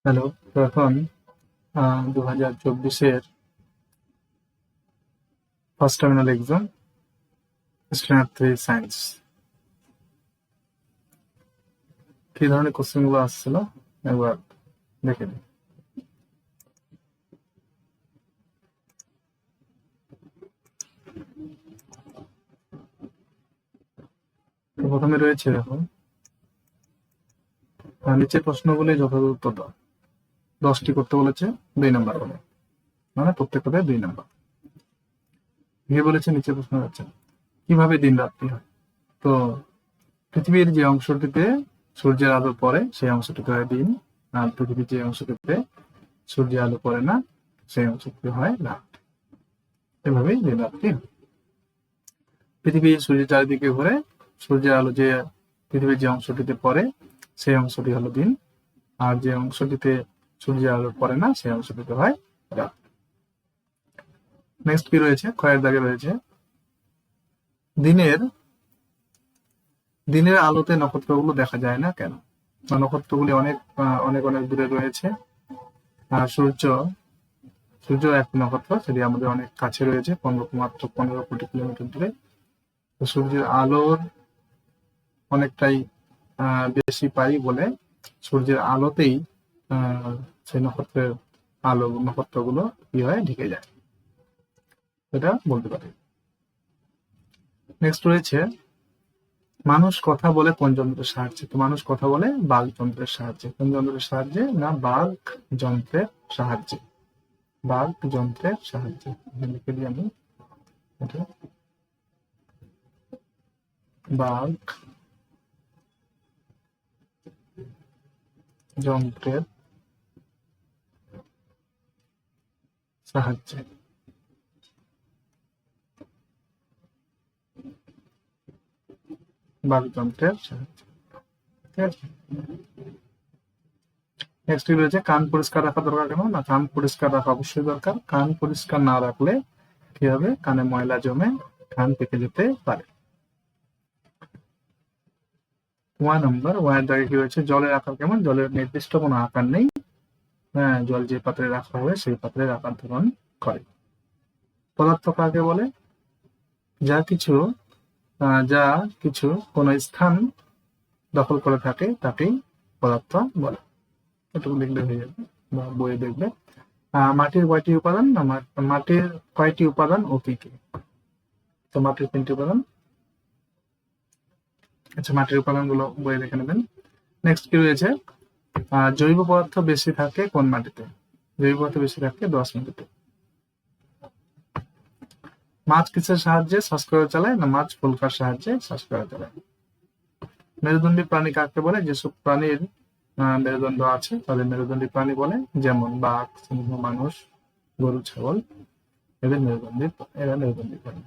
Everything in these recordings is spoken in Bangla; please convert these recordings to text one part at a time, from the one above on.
হ্যালো। তো এখন 2024-এর first terminal exam, standard 3 science, কি ধরনের কোশ্চেন গুলো আসছিল একবার দেখে নিই। তো প্রথমে রয়েছে, দেখো, নিচের প্রশ্নগুলি যথাযথ উত্তর দাও। 10টি করতে বলেছে, 2 নাম্বার করে, মানে প্রত্যেকটাতে 2 নাম্বার। গিয়ে বলেছে নিচের প্রশ্ন হচ্ছে কিভাবে দিন রাত্রি হয়। তো পৃথিবীর যে অংশটিতে সূর্যের আলো পড়ে সেই অংশটিতে হয় দিন, আর পৃথিবীর যে অংশটিতে সূর্যের আলো পড়ে না সেই অংশটিতে হয় রাত। এভাবেই দিন রাত্রি হয়। পৃথিবী সূর্যের চারিদিকে ঘুরে, সূর্যের আলো যে পৃথিবীর যে অংশটিতে পড়ে সেই অংশটি হলো দিন, আর যে অংশটিতে সূর্যের আলো পড়ে না সেই অংশটিতে হয় রাত। নেক্সট কি রয়েছে, ক্ষয়ের দাগে রয়েছে দিনের দিনের আলোতে নক্ষত্রগুলো দেখা যায় না কেন। নক্ষত্রগুলি অনেক অনেক অনেক দূরে রয়েছে, আর সূর্য সূর্য এক নক্ষত্র, সেটি আমাদের অনেক কাছে রয়েছে, মাত্র 15 কোটি কিলোমিটার দূরে। তো সূর্যের আলোর অনেকটাই বেশি পাই বলে সূর্যের আলোতেই সেই নক্ষত্রগুলো কি হয়, ঢেকে যায়, এটা বলতে পারি। নেক্সট রয়েছে মানুষ কথা বলে কোন যন্ত্রের সাহায্যে। তো মানুষ কথা বলে বাক যন্ত্রের সাহায্যে। কোন যন্ত্রের সাহায্যে? না, বাক যন্ত্রের সাহায্যে। বাক যন্ত্রের সাহায্যে লিখে দিই আমি এটা, বাক যন্ত্রের সাহায্যে। বাকযন্ত্রের সাহায্যে, ঠিক আছে। নেক্সট রয়েছে কান পরিষ্কার রাখা দরকার কেন। না, কান পরিষ্কার রাখা অবশ্যই দরকার। কান পরিষ্কার না রাখলে কি হবে, কানে ময়লা জমে কান পেকে যেতে পারে। 1 নম্বর, ওয়ার দাগে কি রয়েছে, জলের আকার কেমন। জলের নির্দিষ্ট কোনো আকার নেই, হ্যাঁ, জল যে পাত্রে রাখা হবে সেই পাত্রের আকার ধারণ করে। পদার্থ কাকে বলে, যা কিছু যা কিছু কোনো স্থান দখল করে থাকে তাকেই পদার্থ বলে। এটুকু লিখলে হয়ে যাবে, বা বইয়ে দেখবে। মাটির কয়টি উপাদান। মাটির কয়টি উপাদান ও কি কি। তো মাটির 3টি উপাদান। আচ্ছা, মাটির উপাদান গুলো বইয়ে দেখে নেবেন। নেক্সট কি রয়েছে, জৈব পদার্থ বেশি থাকে কোন মাটিতে। জৈব পদার্থ বেশি থাকে দোআঁশ মাটিতে। মাছ কিসের সাহায্যে শ্বাস করে চালায়। না, মাছ ফুলকার সাহায্যে শ্বাস করে চালায়। মেরুদণ্ডী প্রাণী কাকে বলে, যেসব প্রাণীর মেরুদণ্ড আছে তাদের মেরুদণ্ডী প্রাণী বলে, যেমন বাঘ, সিংহ, মানুষ, গরু, ছাগল, এরা মেরুদণ্ডী প্রাণী।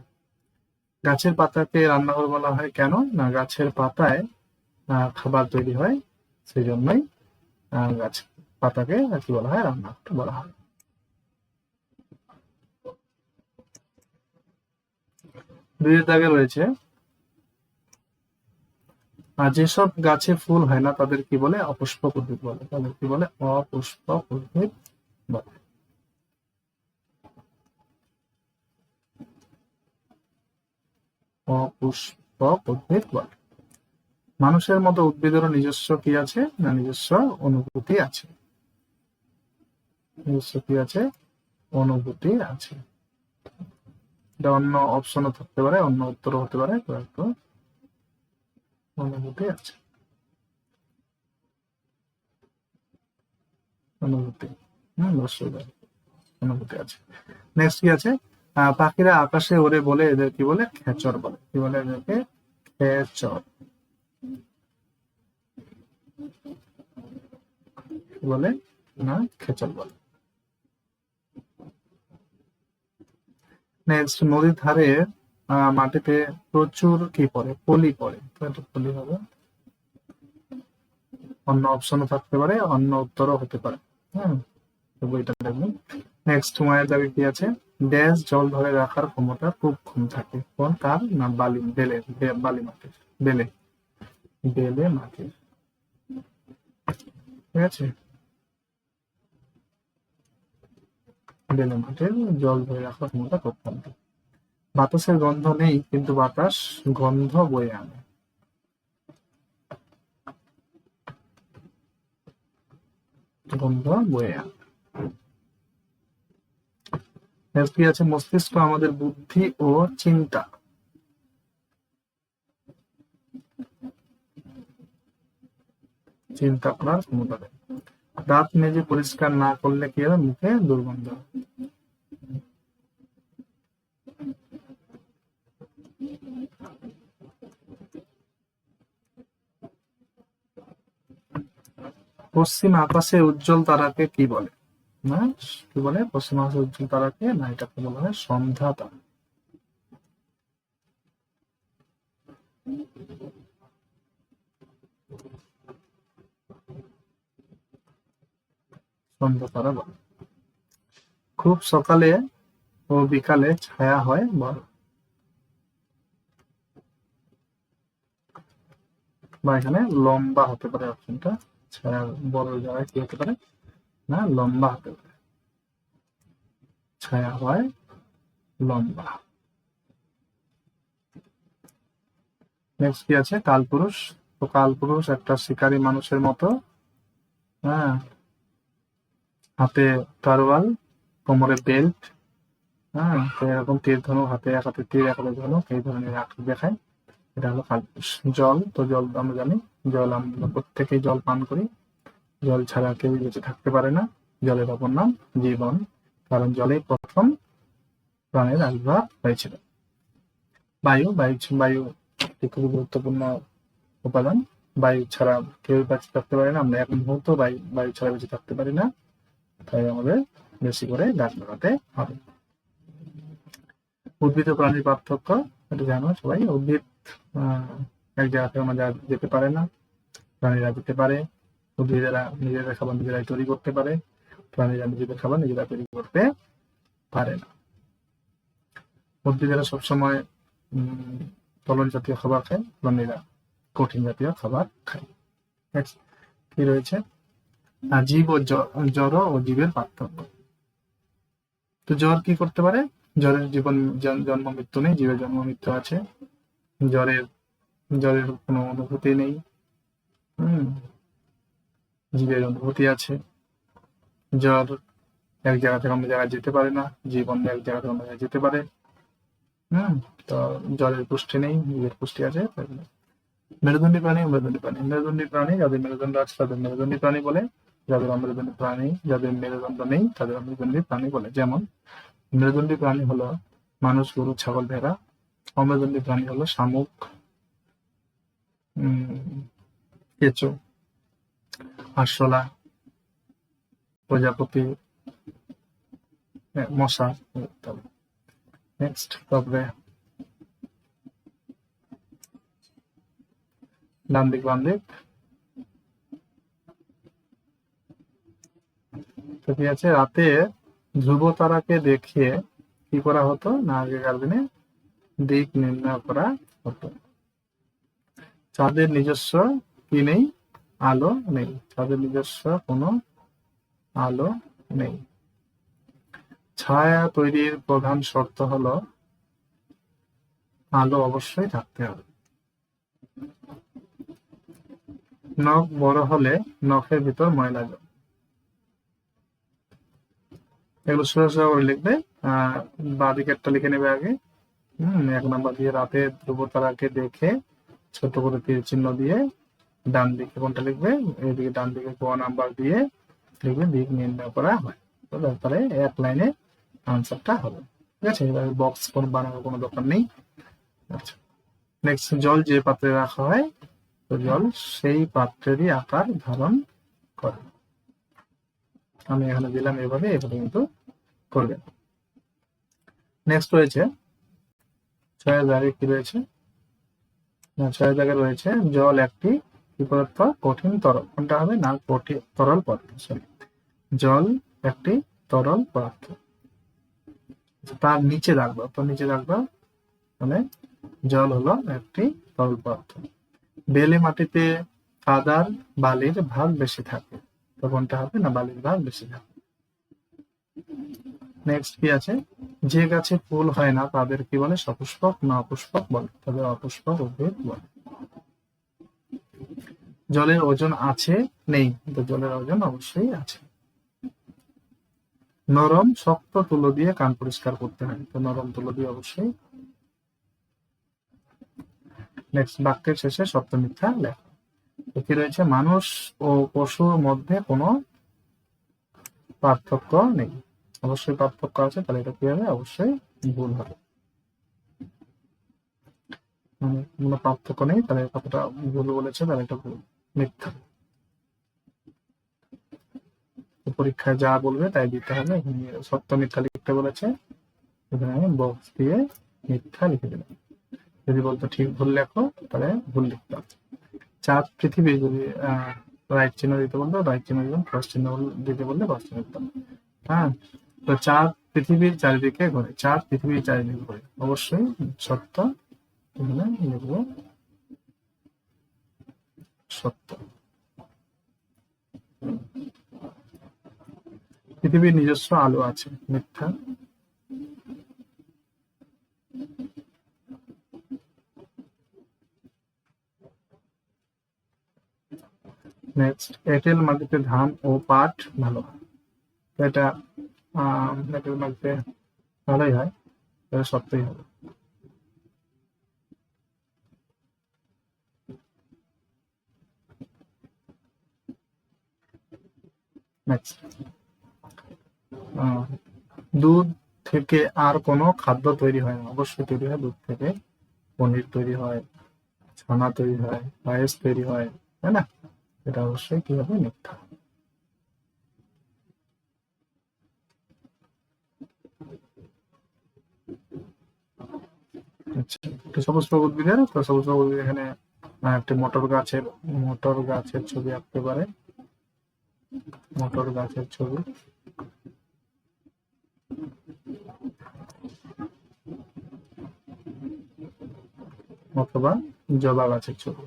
গাছের পাতাকে রান্নাঘর বলা হয় কেন। না, গাছের পাতায় খাবার তৈরি হয়, সেই জন্যই গাছ পাতাকে কি বলা হয়, রান্নাঘর বলা হয়। দুইয়ের দাগে রয়েছে যেসব গাছে ফুল হয় না তাদের কি বলে, অপুষ্পক উদ্ভিদ বলে। তাদের কি বলে, অপুষ্পক উদ্ভিদ বলে। অপুষ্পক উদ্ভিদ বলে। মানুষের মতো উদ্ভিদেরও নিজস্ব কি আছে, না নিজস্ব অনুভূতি আছে। নিজস্ব কি আছে, অনুভূতি আছে। এটা অন্য অপশনও থাকতে পারে, অন্য উত্তরও হতে পারে, তো একটু অনুভূতি আছে, অনুভূতি, অবশ্যই অনুভূতি আছে। নেক্সট কি আছে, পাখিরা আকাশে ওড়ে বলে এদের কি বলে, খেচর বলে। কি বলে এদেরকে, খেচর। কি বলে, না খেচর বলে। নেক্সট, নদীর ধারে মাটিতে প্রচুর কি পড়ে, পলি পড়ে। তো এটা পলি হবে। অন্য অপশনও থাকতে পারে, অন্য উত্তরও হতে পারে। হ্যাঁ, তো বইটা দেখবেন। নেক্সট, মায়ের দাগে কি আছে, ড্যাশ জল ধরে রাখার ক্ষমতা খুব কম থাকে। কোন কার, না বালি, বালি মাটির, বেলে, বেলে মাটির, ঠিক আছে। বেলে মাটির জল ধরে রাখার ক্ষমতা অত্যন্ত। বাতাসের গন্ধ নেই, কিন্তু বাতাস গন্ধ বয়ে আনে। গন্ধ বয়ে আনে। কি আছে? মস্তিষ্ক আমাদের বুদ্ধি ও চিন্তা করার ক্ষমতা দেয়। দাঁত মেজে পরিষ্কার না করলে কি হবে? মুখে দুর্গন্ধ। পশ্চিম আকাশে উজ্জ্বল তারাকে কি বলে? না, কি বলে? পশ্চিম আকাশে উজ্জ্বল তারাকে, না, এটাকে বলা হয় সন্ধ্যা তারা। সন্ধ্যা তারা বলে। খুব সকালে ও বিকালে ছায়া হয় বড়, বা এখানে লম্বা হতে পারে অপশনটা। ছায়া বড় জায়গায় কি হতে পারে? না, লম্বা হতে পারে। ছায়া হয় লম্বা। নেক্সট কি আছে? কালপুরুষ। তো কালপুরুষ একটা শিকারী মানুষের মতো, হ্যাঁ, হাতে তরোয়াল, কোমরে বেল্ট, হ্যাঁ, তো এরকম তীর ধনুক, হাতে এক হাতে তীর এক হাতে ধনুক, এই ধরনের আকৃতি দেখায়। এটা হলো কালপুরুষ। জল, তো জল আমরা জানি, জল আমরা প্রত্যেকেই জল পান করি। জল ছাড়া কেউ বেঁচে থাকতে পারে না। জলের অপর নাম জীবন, কারণ জলেই প্রথম প্রাণের আবির্ভাব হয়েছিল। বায়ু, বায়ু একটি খুবই গুরুত্বপূর্ণ উপাদান। বায়ু ছাড়া কেউ বেঁচে থাকতে পারে না। আমরা এক মুহূর্ত বায়ু ছাড়া বেঁচে থাকতে পারি না। তাই আমাদের বেশি করে গাছ লাগাতে হবে। উদ্ভিদ ও প্রাণীর পার্থক্য, এটা জানো সবাই। উদ্ভিদ এক জায়গা থেকে অন্য জায়গায় যেতে পারে না, প্রাণীরা যেতে পারে। উদ্ভিদেরা নিজেদের খাবার নিজেরাই তৈরি করতে পারে, প্রাণীরা নিজেদের খাবার নিজেরা তৈরি করতে পারে না। উদ্ভিদেরা সবসময় তরল জাতীয় খাবার খায়, প্রাণীরা কঠিন জাতীয় খাবার খায়। কি রয়েছে? জীব ও জড় ও জীবের পার্থক্য। তো জ্বর কি করতে পারে? জ্বরের জন্ম মৃত্যু নেই, জীবের জন্ম মৃত্যু আছে। জ্বরের কোনো অনুভূতি নেই, জীবের অনুভূতি আছে। জ্বর এক জায়গা থেকে অন্য জায়গায় যেতে পারে না, জীব অন্য এক জায়গা থেকে অন্য জায়গায় যেতে পারে। তো জ্বরের পুষ্টি নেই, জীবের পুষ্টি আছে। মেরুদণ্ডী প্রাণী, মেরুদণ্ডী প্রাণী যাদের মেরুদণ্ড আছে তাদের মেরুদণ্ডী প্রাণী বলে, যাদের অমেরুদণ্ডী প্রাণী, যাদের মেরুদণ্ড নেই তাদের অমেরুদণ্ডী প্রাণী বলে। যেমন মেরুদণ্ডী প্রাণী হলো মানুষ, গরু, ছাগল, ভেড়া। অমেরুদণ্ডী প্রাণী হলো শামুক, কেঁচো, আরশোলা, প্রজাপতি, মশা। নেক্সট, তারপরে ডান দিক বাম দিক। তো কি আছে? রাতে ধ্রুব তারাকে দেখিয়ে কি করা হতো? না, আগেকার দিনে দিক নির্ণয় করা হতো। চাঁদের নিজস্ব কি নেই? আলো নেই। চাঁদের নিজস্ব কোনো আলো নেই। ছায়া তৈরির প্রধান শর্ত হলো আলো অবশ্যই থাকতে হবে। নখ বড় হলে নখের ভিতর ময়লা যায়। এগুলো সোজা করে লিখবে। বাঁদিকে একটা লিখে নেবে আগে। 1 নাম্বার দিয়ে রাতে ধ্রুব তারাকে দেখে ছোট করে তীর চিহ্ন দিয়ে ডান দিকে কোনটা লিখবে? এদিকে ডান দিকে ক নাম্বার দিয়ে লিখবে দিক নির্ণয় করা হয়। তারপরে এক লাইনে আনসারটা হবে। ঠিক আছে, এবার বক্স কোন বানানোর কোনো দরকার নেই। আচ্ছা, নেক্সট, জল যে পাত্রে রাখা হয়, তো জল সেই পাত্রেরই আকার ধারণ করে। আমি এখানে দিলাম এভাবে কিন্তু করবেন। নেক্সট রয়েছে 6 জায়গায় কি রয়েছে? 6 জায়গায় রয়েছে জল একটি কি পদার্থ? কঠিন তরল। কোনটা হবে? না, কঠিন তরল পদার্থ। সরি, জল একটি তরল পদার্থ। তার নিচে রাখবো, মানে জল হলো একটি তরল পদার্থ। বেলে মাটিতে কাদার বালির ভাগ বেশি থাকে, তো কোনটা হবে? না, বালির ভাগ বেশি থাকে। নেক্সট কি আছে, যে গাছে ফুল হয় না তাদের কি বলে, সপুষ্পক না অপুষ্পক বলে, তাদের অপুষ্পক উদ্ভিদ বলে। জলের ওজন আছে নেই, কিন্তু জলের ওজন অবশ্যই আছে। নরম শক্ত তুলো দিয়ে কান পরিষ্কার করতে হয়, তো নরম তুলো দিয়ে অবশ্যই। নেক্সট, বাক্যের শেষে সত্য মিথ্যা লেখা। কি রয়েছে, মানুষ ও পশুর মধ্যে কোনো পার্থক্য নেই, অবশ্যই পার্থক্য আছে, তাহলে এটা কি হবে, অবশ্যই ভুল হবে। মানে কোনো পার্থক্য নেই, তাহলে কতটা ভুল বলেছে, তাহলে এটা ভুল, মিথ্যা। পরীক্ষায় যা বলবে তাই দিতে হবে। সত্য মিথ্যা লিখতে বলেছে, এখানে আমি বক্স দিয়ে মিথ্যা লিখে দিলাম। যদি বলতো ঠিক ভুল লেখো, তাহলে ভুল লিখতাম। চাঁদ পৃথিবী যদি রাইট চিহ্ন দিতে বলতো রাইট চিহ্ন দিতাম, ক্রস চিহ্ন দিতে বললে ক্রস চিহ্ন দিতাম। হ্যাঁ, তো চাঁদ পৃথিবীর চারিদিকে ঘোরে, চাঁদ পৃথিবীর চারিদিকে ঘোরে, অবশ্যই সত্য, এখানে লিখবো সত্য। পৃথিবীর নিজস্ব আলো আছে, মিথ্যা। নেক্সট, এঁটেল মাটিতে ধান ও পাট ভালো হয়, তো এটা এঁটেল মাটিতে ভালোই হয়, এটা সত্যই হবে। নেক্সট, দুধ থেকে আর কোনো খাদ্য তৈরি হয় না, অবশ্যই তৈরি হয় দুধ থেকে, পনির তৈরি হয়, ছানা তৈরি হয়, পায়েস তৈরি হয়, তাই না? এটা অবশ্যই কি হবে, মিথ্যা। আচ্ছা, একটু সপুষ্পক উদ্ভিদের, তো সপুষ্পক উদ্ভিদ এখানে একটি মটর গাছের ছবি আঁকতে পারে, মটর গাছের ছবি, অথবা জবা গাছের ছবি,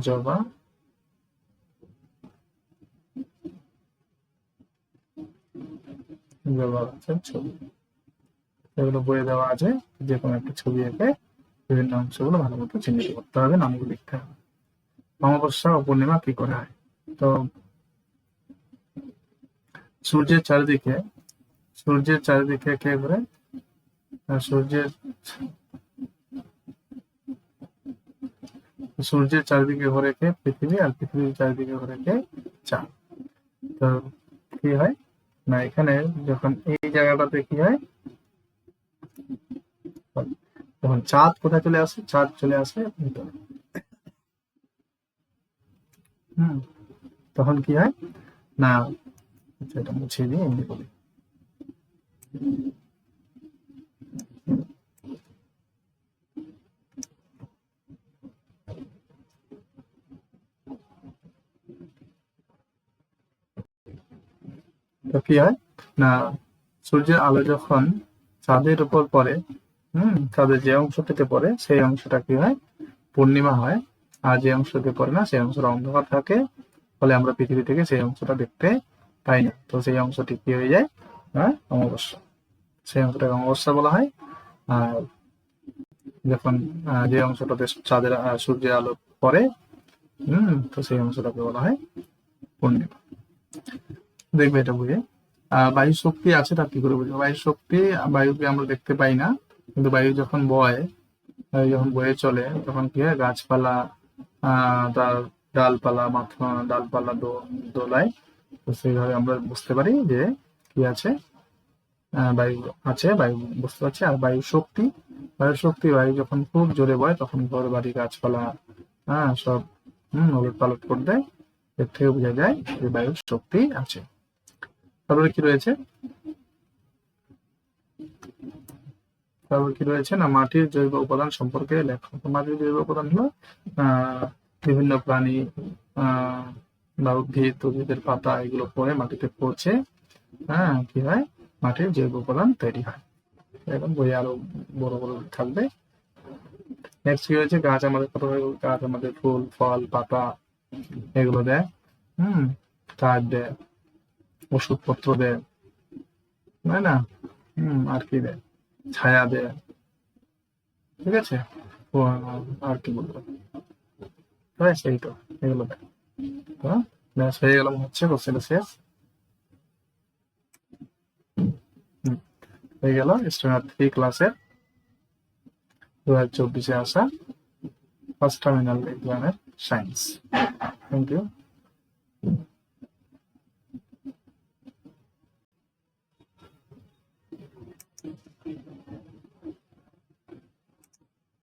জবা জবা গাছের ছবি, এগুলো বইয়ে দেওয়া আছে, যে কোনো একটা ছবি এঁকে বিভিন্ন অংশগুলো ভালো মতো চিহ্নিত করতে হবে, নামগুলো লিখতে হবে। অমাবস্যা ও পূর্ণিমা কি করে হয়, তো সূর্যের চারিদিকে, সূর্যের চারিদিকে কে ঘুরে, সূর্যের সূর্যের চারিদিকে ঘুরে কে, পৃথিবী, আর পৃথিবীর চারিদিকে ঘুরে কে, চাঁদ। তো কি হয় না, এখানে যখন এই জায়গাটাতে কি হয়, যখন চাঁদ কোথায় চলে আসে, চাঁদ চলে আসে ভিতরে। হম, তখন কি হয় না, এটা মুছে দিয়ে এমনি বলি। তো কি হয় না, সূর্যের আলো যখন চাঁদের উপর পড়ে, চাঁদের যে অংশটিতে পড়ে সেই অংশটা কি হয়, পূর্ণিমা হয়, আর যে অংশতে পড়ে না সেই অংশটা অন্ধকার থাকে, ফলে আমরা পৃথিবী থেকে সেই অংশটা দেখতে পাই না, তো সেই অংশটি কি হয়ে যায়, অমাবস্যা, সেই অংশটাকে অমাবস্যা বলা হয়। আর যখন যে অংশটাতে চাঁদের সূর্যের আলো পড়ে, তো সেই অংশটাকে বলা হয় পূর্ণিমা। দেখবে এটা বুঝে। বায়ু শক্তি আছে, তা কি করে বুঝবো, বায়ু শক্তি, বায়ুকে আমরা দেখতে পাই না, কিন্তু বায়ু যখন বয়, বায়ু যখন বয়ে চলে, তখন কি হয়, গাছপালা তার ডালপালা দোলায়, তো সেইভাবে আমরা বুঝতে পারি যে কি আছে, বায়ু আছে, বায়ু বুঝতে পারছি। আর বায়ু যখন খুব জোরে বয়, তখন ঘর বাড়ি গাছপালা সব ওলট পালট করে দেয়, এর থেকে বোঝা যায় যে বায়ুর শক্তি আছে। তারপরে কি রয়েছে, না, মাটির জৈব উপাদান সম্পর্কে লেখো। তো মাটির জৈব উপাদান হলো বিভিন্ন প্রাণী বা উদ্ভিদের পাতা, এগুলো পরে মাটিতে পচে কি হয়, মাটির জৈব উপাদান তৈরি হয়। এরকম বই আরো বড় বড় থাকবে। নেক্সট কি হয়েছে, গাছ আমাদের গাছ আমাদের ফুল ফল পাতা এগুলো দেয়, কাঠ দেয়, ওষুধপত্র দেয়, তাই না? আর কি দেয়? ছায়া দেয়, ঠিক আছে। ও, আর কি বলবো, ব্যাস এই তো, এগুলো দেয়। হ্যাঁ, ব্যাস হয়ে গেল মনে হচ্ছে কোশ্চেনটা শেষ। হুম, হয়ে গেল স্ট্যান্ডার্ড 3 ক্লাসের 2024-এ আসা ফার্স্ট টার্মিনাল এক্সামের সায়েন্স। Thank you.